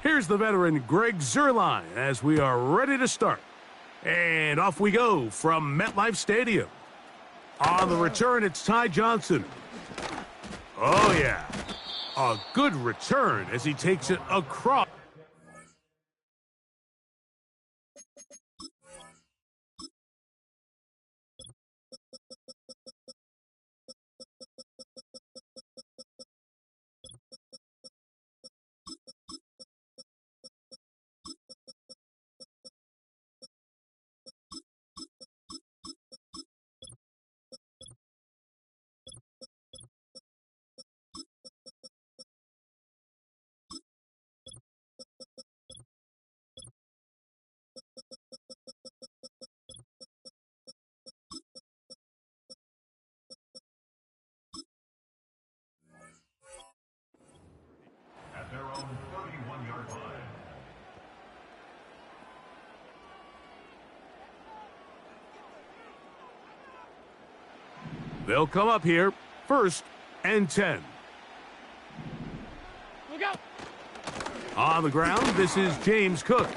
Here's the veteran Greg Zuerlein as we are ready to start. And off we go from MetLife Stadium. On the return, it's Ty Johnson. Oh, yeah. A good return as he takes it across. At their own 31-yard line. They'll come up here, 1st and 10. Look out! On the ground, this is James Cook.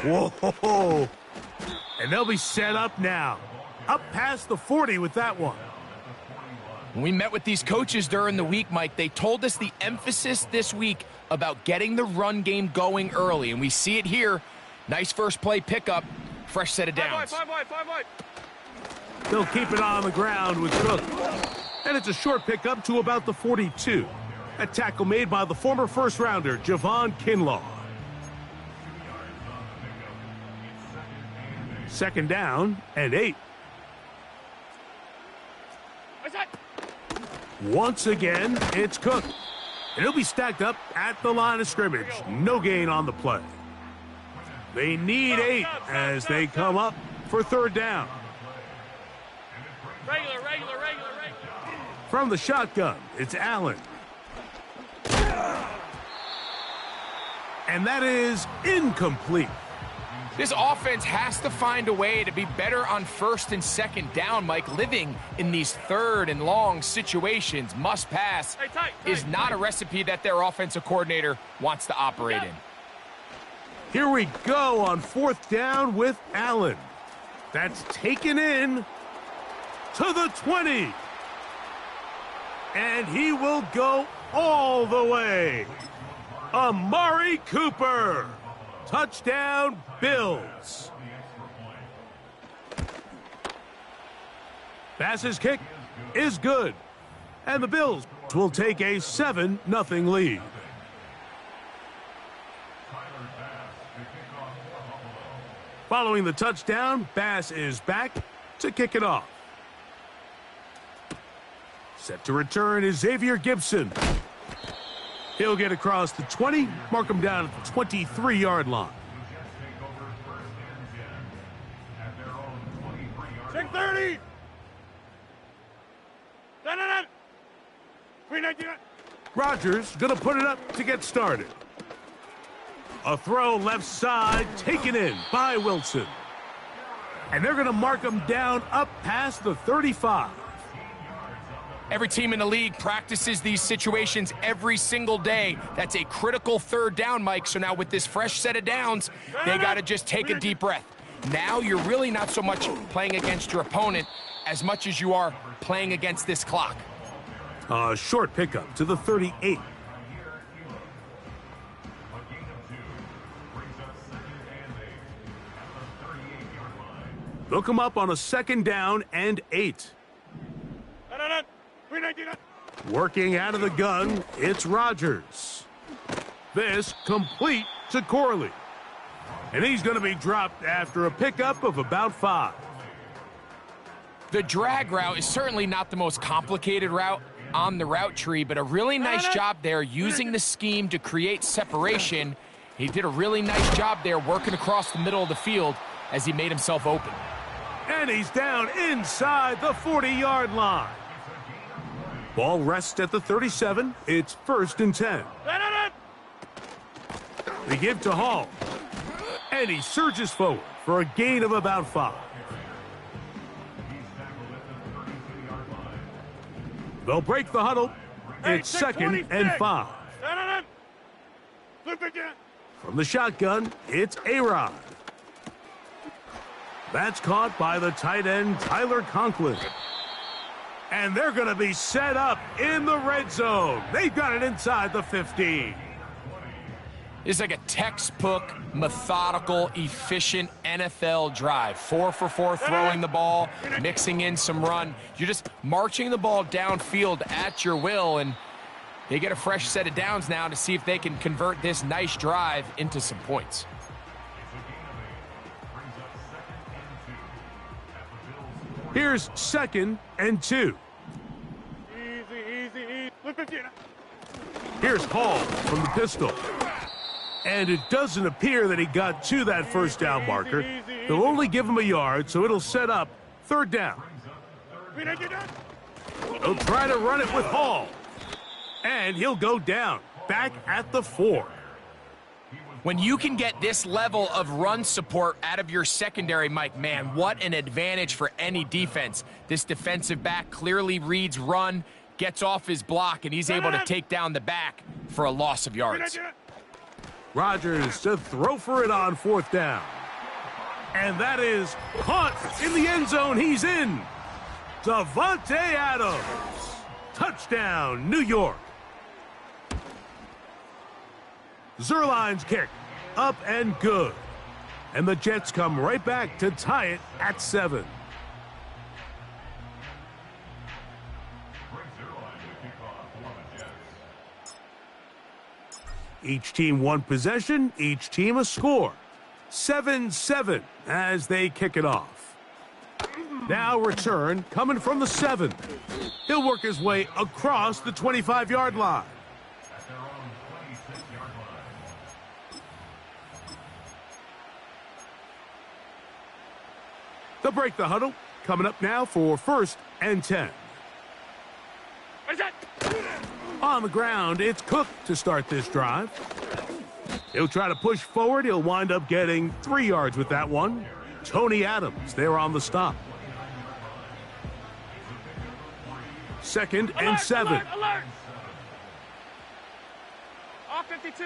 Whoa! And they'll be set up now. Up past the 40 with that one. When we met with these coaches during the week, Mike, they told us the emphasis this week about getting the run game going early, and we see it here. Nice first play pickup, fresh set of downs. Five wide. They'll keep it on the ground with Cook. And it's a short pickup to about the 42. A tackle made by the former first-rounder, Javon Kinlaw. 2nd down and 8. Once again, it's Cook. And he'll be stacked up at the line of scrimmage. No gain on the play. They need 8 as they come up for 3rd down. Regular. From the shotgun, it's Allen. And that is incomplete. This offense has to find a way to be better on 1st and 2nd down, Mike. Living in these 3rd and long situations, must pass, is not a recipe that their offensive coordinator wants to operate in. Here we go on 4th down with Allen. That's taken in to the 20. And he will go all the way. Amari Cooper. Touchdown, Bills. Pass's kick is good. And the Bills will take a 7-0 lead. Following the touchdown, Bass is back to kick it off. Set to return is Xavier Gibson. He'll get across the 20, mark him down at the 23-yard line. Check 30! No. 399. Rodgers gonna put it up to get started. A throw left side, taken in by Wilson. And they're gonna mark him down up past the 35. Every team in the league practices these situations every single day. That's a critical 3rd down, Mike. So now with this fresh set of downs, they got to just take a deep breath. Now you're really not so much playing against your opponent as much as you are playing against this clock. A short pickup to the 38. They'll come up on a 2nd down and 8. No. 399. Working out of the gun, it's Rodgers. This complete to Corley. And he's going to be dropped after a pickup of about 5. The drag route is certainly not the most complicated route on the route tree, but a really nice job there using the scheme to create separation. He did a really nice job there working across the middle of the field as he made himself open. And he's down inside the 40-yard line. Ball rests at the 37. It's 1st and 10. They give to Hall. And he surges forward for a gain of about 5. They'll break the huddle. It's second and 5. From the shotgun, it's A-Rod. That's caught by the tight end, Tyler Conklin. And they're going to be set up in the red zone. They've got it inside the 15. It's like a textbook, methodical, efficient NFL drive. 4 for 4 throwing the ball, mixing in some run. You're just marching the ball downfield at your will, and they get a fresh set of downs now to see if they can convert this nice drive into some points. Here's second and 2. Easy. Here's Hall from the pistol. And it doesn't appear that he got to that first down marker. They'll only give him a yard, so it'll set up third down. They'll try to run it with Hall. And he'll go down, back at the 4. When you can get this level of run support out of your secondary, Mike, man, what an advantage for any defense. This defensive back clearly reads run, gets off his block, and he's able to take down the back for a loss of yards. Rodgers to throw for it on 4th down. And that is caught in the end zone. He's in. Davante Adams. Touchdown, New York. Zerline's kick, up and good. And the Jets come right back to tie it at 7. Each team one possession, each team a score. 7-7 as they kick it off. Now return coming from the 7. He'll work his way across the 25-yard line. They'll break the huddle. Coming up now for 1st and 10. On the ground, it's Cook to start this drive. He'll try to push forward. He'll wind up getting 3 yards with that one. Tony Adams there on the stop. 2nd and 7. Alert! Off 52.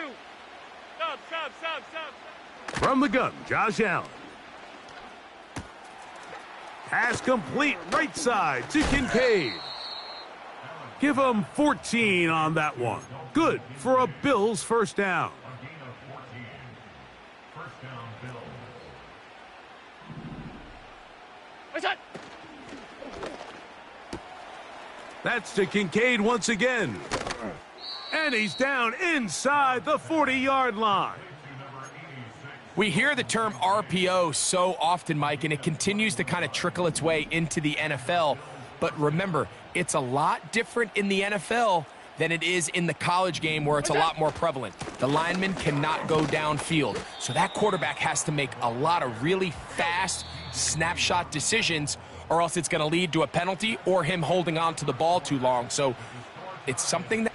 Sub. From the gun, Josh Allen. Pass complete right side to Kincaid. Give him 14 on that one. Good for a Bills first down. That's to Kincaid once again. And he's down inside the 40-yard line. We hear the term RPO so often, Mike, and it continues to kind of trickle its way into the NFL. But remember, it's a lot different in the NFL than it is in the college game where it's a lot more prevalent. The lineman cannot go downfield. So that quarterback has to make a lot of really fast snapshot decisions, or else it's going to lead to a penalty or him holding on to the ball too long. So it's something that...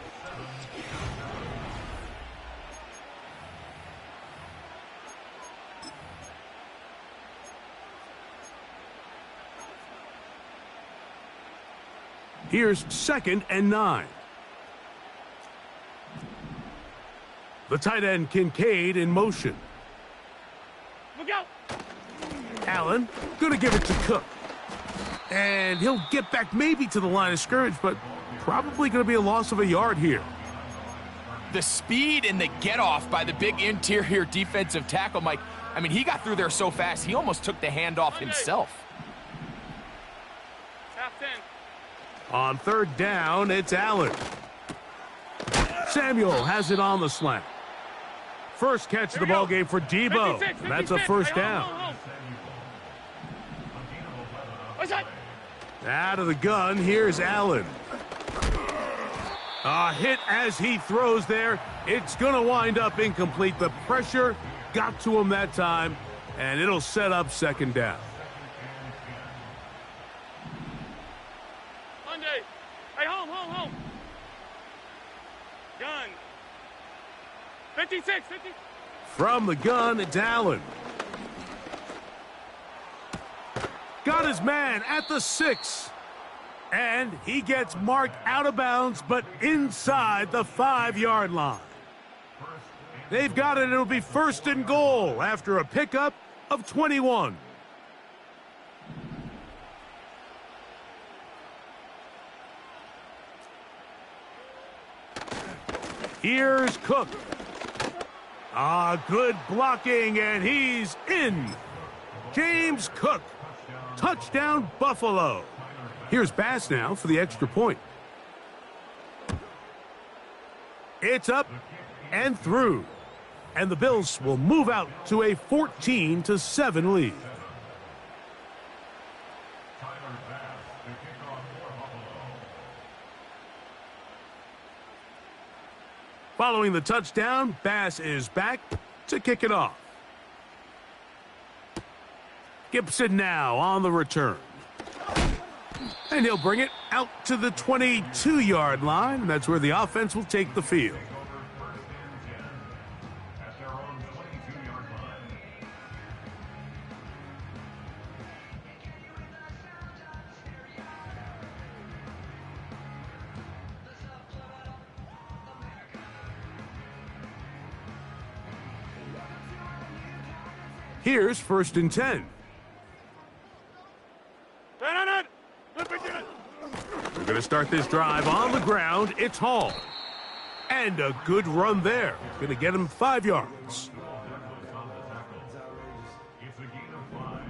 Here's 2nd and 9. The tight end Kincaid in motion. Look out! Allen gonna give it to Cook. And he'll get back maybe to the line of scrimmage, but probably gonna be a loss of a yard here. The speed and the get-off by the big interior defensive tackle, Mike. I mean, he got through there so fast, he almost took the handoff himself. Half 10. On 3rd down, it's Allen. Samuel has it on the slant. First catch of the ball game for Debo. 56. That's a first down. What's that? Out of the gun, here's Allen. A hit as he throws there. It's going to wind up incomplete. The pressure got to him that time, and it'll set up 2nd down. Monday. Hey, home. Gun. 56, 50. From the gun, it's Allen. Got his man at the 6. And he gets marked out of bounds, but inside the 5-yard line. They've got it. It'll be 1st and goal after a pickup of 21. Here's Cook. Good blocking, and he's in. James Cook. Touchdown, Buffalo. Here's Bass now for the extra point. It's up and through. And the Bills will move out to a 14-7 lead. Following the touchdown, Bass is back to kick it off. Gibson now on the return. And he'll bring it out to the 22-yard line. And that's where the offense will take the field. Here's 1st and 10. We're going to start this drive on the ground. It's Hall. And a good run there. Going to get him 5 yards. It's a gain of 5.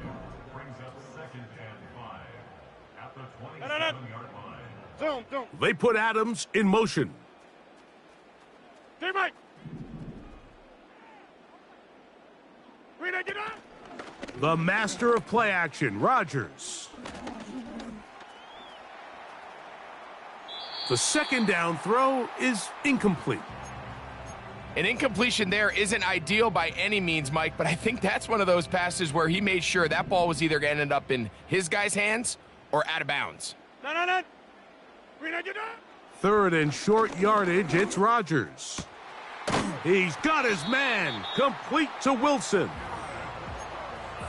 Brings up 2nd and 5. At the 27-yard line. They put Adams in motion. The master of play action, Rodgers. The 2nd down throw is incomplete. An incompletion there isn't ideal by any means, Mike, but I think that's one of those passes where he made sure that ball was either going to end up in his guy's hands or out of bounds. 3rd and short yardage, it's Rodgers. He's got his man, complete to Wilson.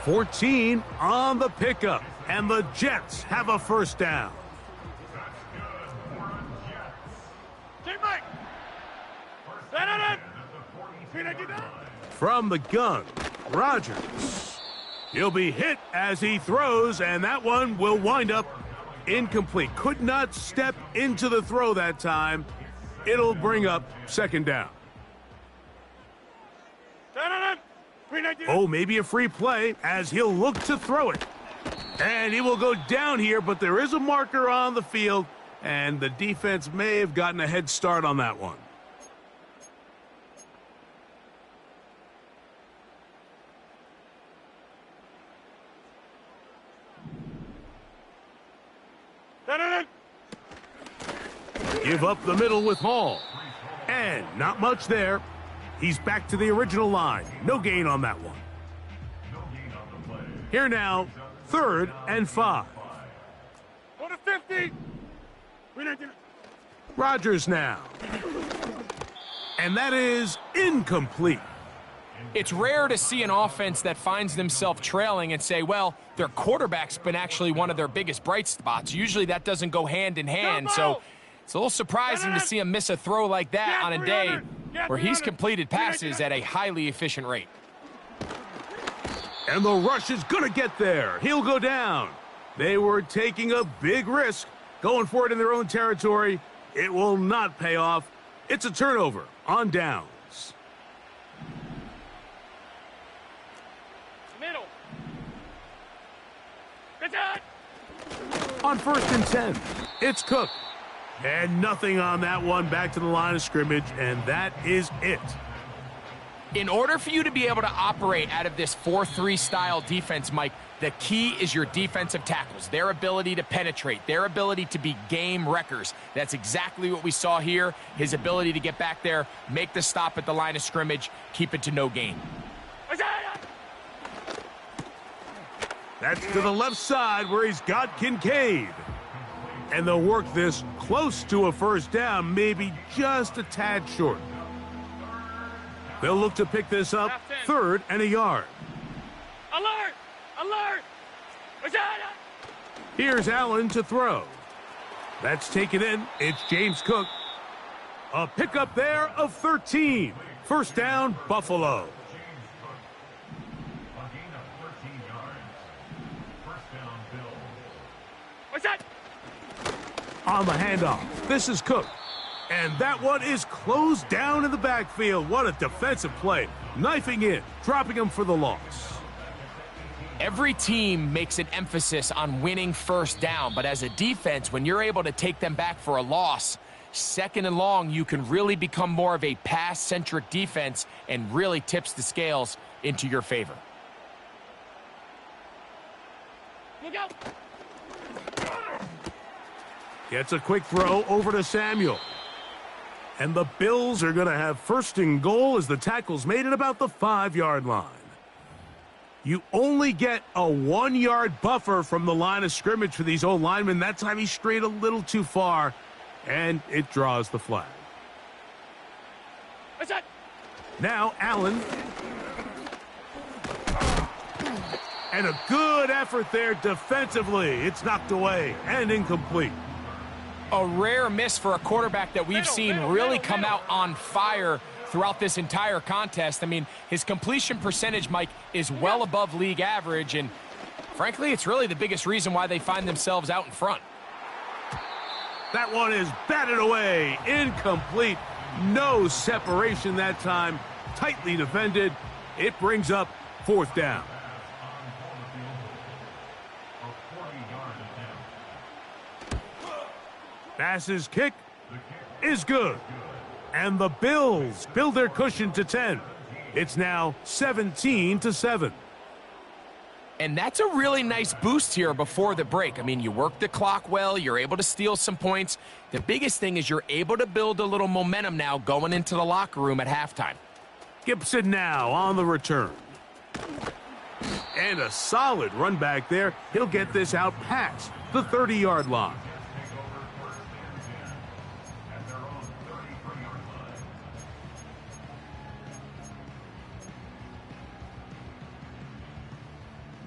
14 on the pickup, and the Jets have a 1st down. From the gun, Rodgers. He'll be hit as he throws, and that one will wind up incomplete. Could not step into the throw that time. It'll bring up 2nd down. Oh, maybe a free play as he'll look to throw it. And he will go down here, but there is a marker on the field, and the defense may have gotten a head start on that one. Give up the middle with Hall. And not much there. He's back to the original line. No gain on that one. Here now, 3rd and 5. Go to 50. Rodgers now. And that is incomplete. It's rare to see an offense that finds themselves trailing and say, well, their quarterback's been actually one of their biggest bright spots. Usually that doesn't go hand in hand, so it's a little surprising to see him miss a throw like that on a day where he's completed passes at a highly efficient rate. And the rush is going to get there. He'll go down. They were taking a big risk, going for it in their own territory. It will not pay off. It's a turnover on downs. Middle. On 1st and 10, it's Cook. And nothing on that one, back to the line of scrimmage, and that is it. In order for you to be able to operate out of this 4-3 style defense, Mike, the key is your defensive tackles, their ability to penetrate, their ability to be game wreckers. That's exactly what we saw here, his ability to get back there, make the stop at the line of scrimmage, keep it to no gain. That's to the left side where he's got Kincaid. And they'll work this close to a 1st down, maybe just a tad short. They'll look to pick this up 3rd and a yard. Alert! Alert! Here's Allen to throw. That's taken in. It's James Cook. A pickup there of 13. First down, Buffalo. A gain of 13 yards. First down, Bills. What's that? On the handoff, this is Cook. And that one is closed down in the backfield. What a defensive play. Knifing in, dropping him for the loss. Every team makes an emphasis on winning first down, but as a defense, when you're able to take them back for a loss, second and long, you can really become more of a pass-centric defense and really tips the scales into your favor. Look out! Gets a quick throw over to Samuel. And the Bills are going to have first and goal as the tackle's made at about the 5-yard line. You only get a 1-yard buffer from the line of scrimmage for these old linemen. That time he strayed a little too far, and it draws the flag. What's that? Now Allen. And a good effort there defensively. It's knocked away and incomplete. A rare miss for a quarterback that we've seen really come out on fire throughout this entire contest. I mean, his completion percentage, Mike, is well above league average, and frankly, it's really the biggest reason why they find themselves out in front. That one is batted away. Incomplete. No separation that time. Tightly defended. It brings up fourth down. Pass's kick is good. And the Bills build their cushion to 10. It's now 17-7. And that's a really nice boost here before the break. I mean, you work the clock well. You're able to steal some points. The biggest thing is you're able to build a little momentum now going into the locker room at halftime. Gibson now on the return. And a solid run back there. He'll get this out past the 30-yard line.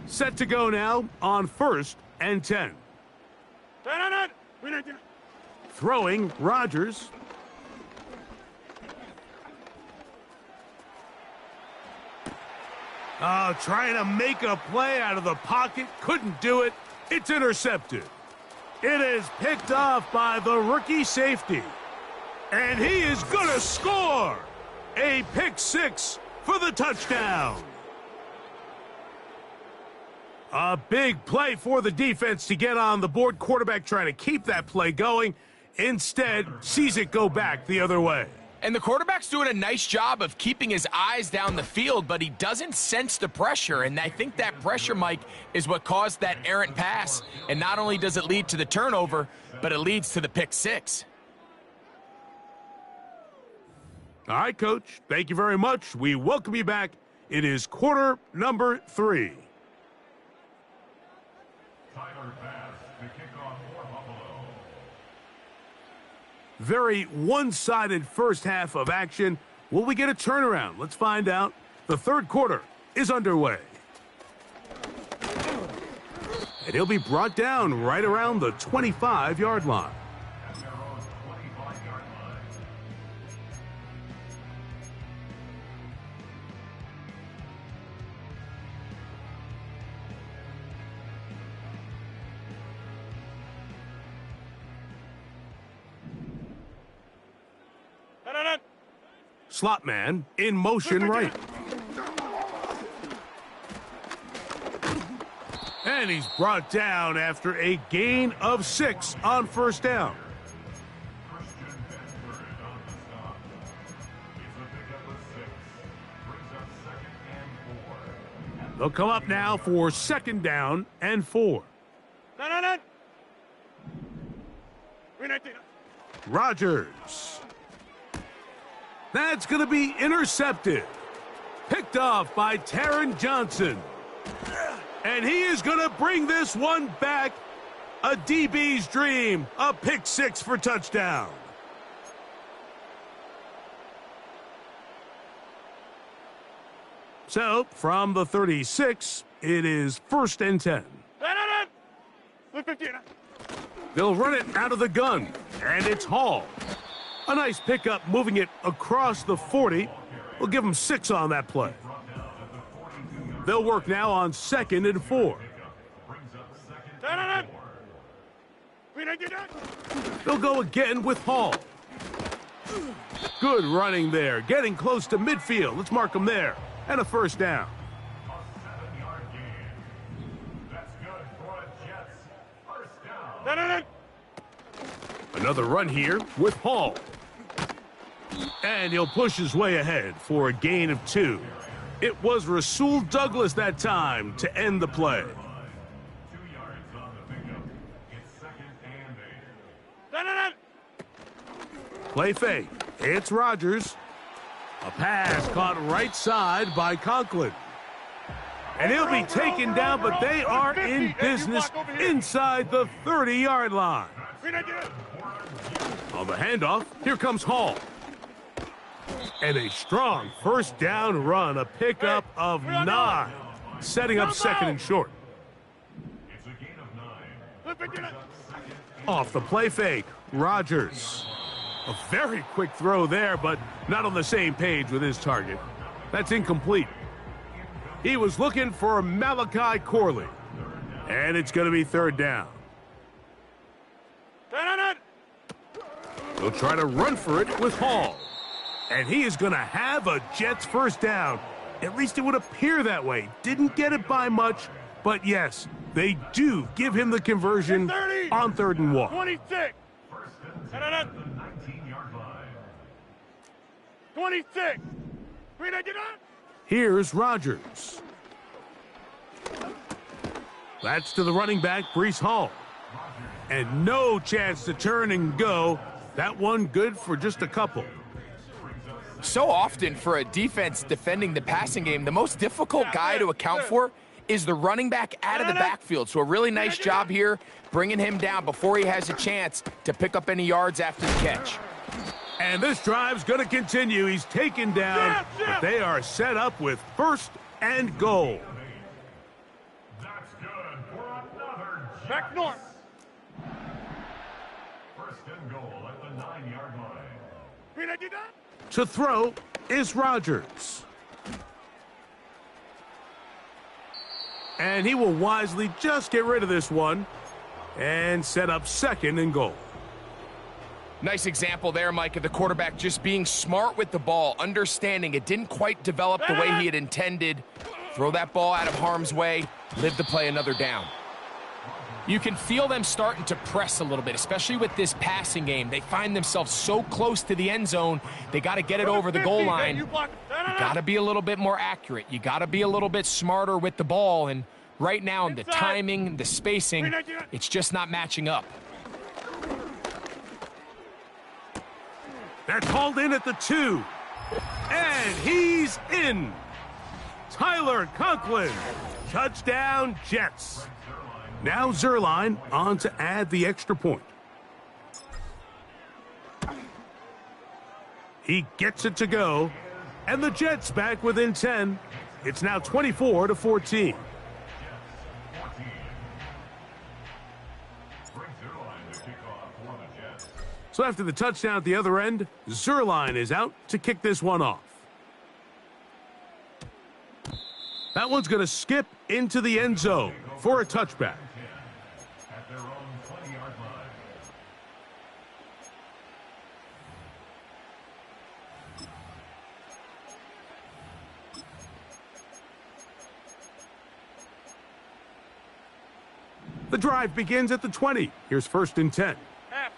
Set to go now on first and 10. Throwing, Rodgers. Trying to make a play out of the pocket. Couldn't do it. It's intercepted. It is picked off by the rookie safety. And he is going to score. A pick six for the touchdown. A big play for the defense to get on the board. Quarterback trying to keep that play going. Instead, sees it go back the other way. And the quarterback's doing a nice job of keeping his eyes down the field, but he doesn't sense the pressure. And I think that pressure, Mike, is what caused that errant pass. And not only does it lead to the turnover, but it leads to the pick six. All right, Coach. Thank you very much. We welcome you back. It is quarter number 3. Tyler Bass, the kickoff for Buffalo. Very one-sided first half of action. Will we get a turnaround? Let's find out. The third quarter is underway. And he'll be brought down right around the 25-yard line. At their own 25-yard line. Slot man in motion right. And he's brought down after a gain of 6 on first down. Christian Bedford on the stop. It's a pickup of 6. Brings up second and 4. They'll come up now for second down and 4. Rodgers. That's going to be intercepted. Picked off by Taron Johnson. And he is going to bring this one back. A DB's dream. A pick six for touchdown. So, from the 36, it is first and 10. They'll run it out of the gun, and it's Hall. A nice pickup moving it across the 40. We'll give them 6 on that play. They'll work now on 2nd and 4. They'll go again with Hall. Good running there, getting close to midfield. Let's mark them there. And a first down. Another run here with Hall. And he'll push his way ahead for a gain of 2. It was Rasul Douglas that time to end the play. 2 yards on the pickup. It's 2nd and 8. Play fake. It's Rodgers. A pass caught right side by Conklin. And he'll be taken down, but they are in business inside the 30-yard line. On the handoff, here comes Hall. And a strong first down run, a pickup of 9, setting up 2nd and short. It's a gain of 9. Off the play fake, Rodgers. A very quick throw there, but not on the same page with his target. That's incomplete. He was looking for Malachi Corley. And it's going to be 3rd down. They'll try to run for it with Hall. And he is going to have a Jets first down. At least it would appear that way. Didn't get it by much, but yes, they do give him the conversion on 3rd and 1. 26. 19-yard line. 26. Here's Rodgers. That's to the running back, Breece Hall. And no chance to turn and go. That one good for just a couple. So often for a defense defending the passing game, the most difficult guy to account for is the running back out of the backfield. So a really nice job here bringing him down before he has a chance to pick up any yards after the catch. And this drive's going to continue. He's taken down, but they are set up with 1st and goal. That's good for another Jets. Back north. 1st and goal at the 9-yard line. To throw is Rodgers. And he will wisely just get rid of this one and set up 2nd and goal. Nice example there, Mike, of the quarterback just being smart with the ball, understanding it didn't quite develop the way he had intended. Throw that ball out of harm's way, live to play another down. You can feel them starting to press a little bit, especially with this passing game. They find themselves so close to the end zone, they got to get it over the goal line. You got to be a little bit more accurate. You got to be a little bit smarter with the ball, and right now, the timing, the spacing, it's just not matching up. They're called in at the 2. And he's in. Tyler Conklin. Touchdown, Jets. Now Zerline on to add the extra point. He gets it to go. And the Jets back within 10. It's now 24-14. So after the touchdown at the other end, Zerline is out to kick this one off. That one's going to skip into the end zone for a touchback. At their own 20-yard line. The drive begins at the 20. Here's 1st and 10. Half.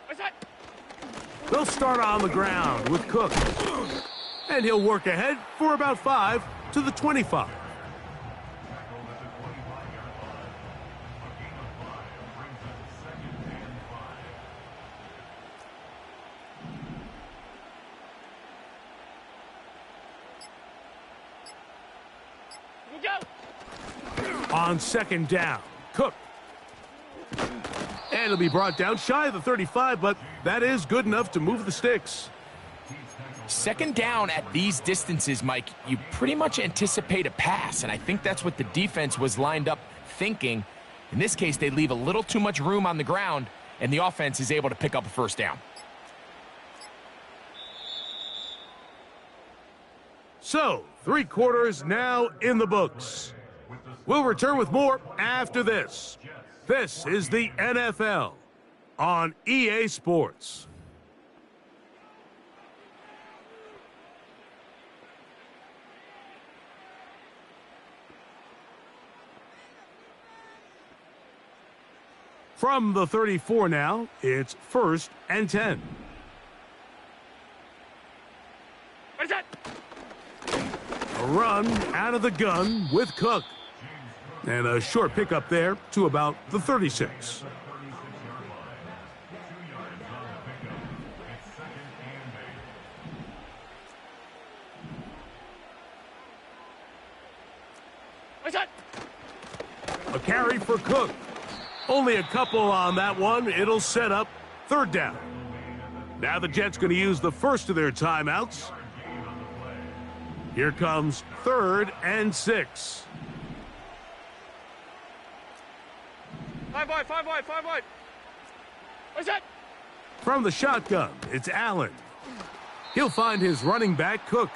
What's that? They'll start on the ground with Cook. And he'll work ahead for about 5 to the 25. On 2nd down, Cook. And it'll be brought down shy of the 35, but that is good enough to move the sticks. 2nd down at these distances, Mike, you pretty much anticipate a pass, and I think that's what the defense was lined up thinking. In this case, they leave a little too much room on the ground, and the offense is able to pick up a first down. So, 3 quarters now in the books. We'll return with more after this. This is the NFL on EA Sports. From the 34 now, it's 1st and 10. What is that? A run out of the gun with Cook. And a short pickup there to about the 36. What's that? A carry for Cook. Only a couple on that one. It'll set up 3rd down. Now the Jets going to use the first of their timeouts. Here comes 3rd and 6. 5 wide, 5 wide, 5 wide. What's that? From the shotgun, it's Allen. He'll find his running back, Cook.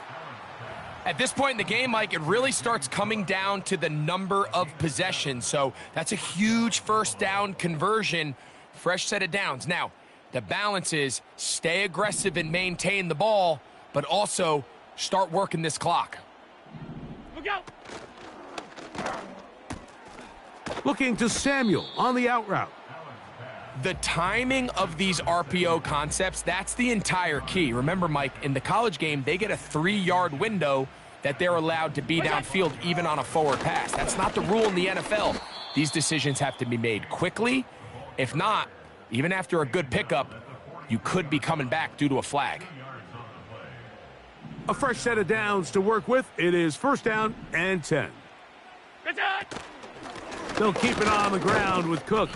At this point in the game, Mike, it really starts coming down to the number of possessions. So that's a huge first down conversion, fresh set of downs. Now, the balance is stay aggressive and maintain the ball, but also start working this clock. Look out! Looking to Samuel on the out route. The timing of these RPO concepts, that's the entire key. Remember, Mike, in the college game, they get a 3-yard window that they're allowed to be downfield even on a forward pass. That's not the rule in the NFL. These decisions have to be made quickly. If not, even after a good pickup, you could be coming back due to a flag. A fresh set of downs to work with. It is 1st down and 10. What's that? They'll keep it on the ground with Cook.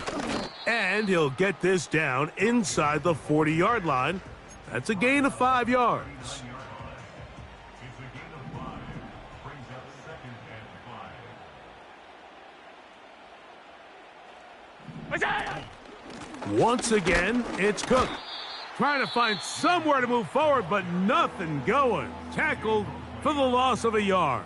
And he'll get this down inside the 40-yard line. That's a gain of 5 yards. What's that? Once again, it's Cook. Trying to find somewhere to move forward, but nothing going. Tackled for the loss of a yard.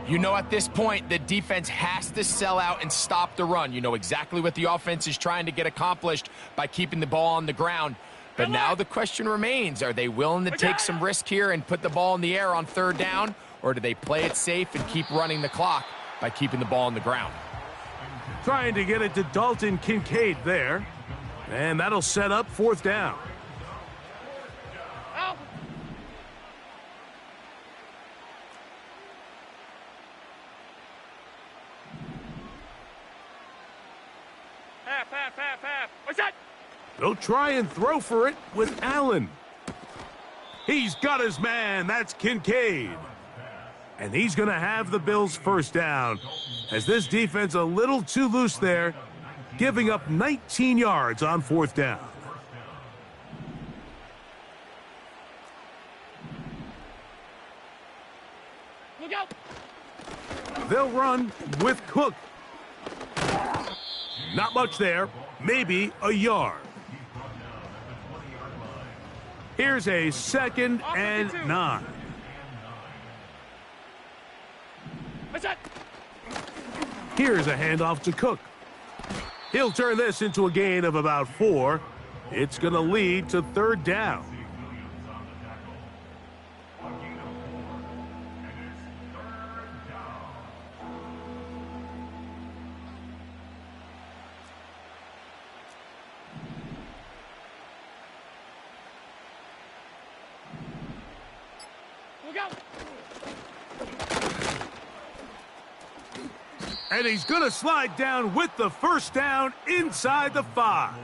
You know, at this point, the defense has to sell out and stop the run. You know exactly what the offense is trying to get accomplished by keeping the ball on the ground. But now the question remains, are they willing to take some risk here and put the ball in the air on 3rd down? Or do they play it safe and keep running the clock by keeping the ball on the ground? Trying to get it to Dalton Kincaid there. And that'll set up 4th down. Out! Half. What's that? They'll try and throw for it with Allen. He's got his man. That's Kincaid. And he's going to have the Bills' 1st down. As this defense a little too loose there, giving up 19 yards on 4th down. Look out! They'll run with Cook. Not much there. Maybe a yard. Here's a 2nd and 9. What's that? Here's a handoff to Cook. He'll turn this into a gain of about 4. It's going to lead to 3rd down. Look out! And he's going to slide down with the 1st down inside the 5.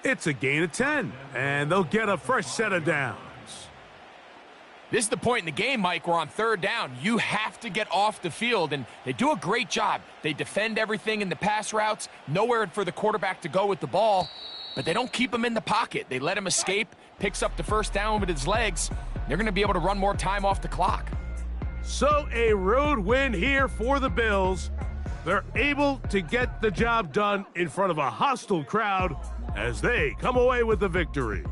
It's a gain of 10, and they'll get a fresh set of downs. This is the point in the game, Mike, where on 3rd down, you have to get off the field, and they do a great job. They defend everything in the pass routes, nowhere for the quarterback to go with the ball, but they don't keep him in the pocket. They let him escape, picks up the 1st down with his legs. They're going to be able to run more time off the clock. So a road win here for the Bills. They're able to get the job done in front of a hostile crowd as they come away with the victory.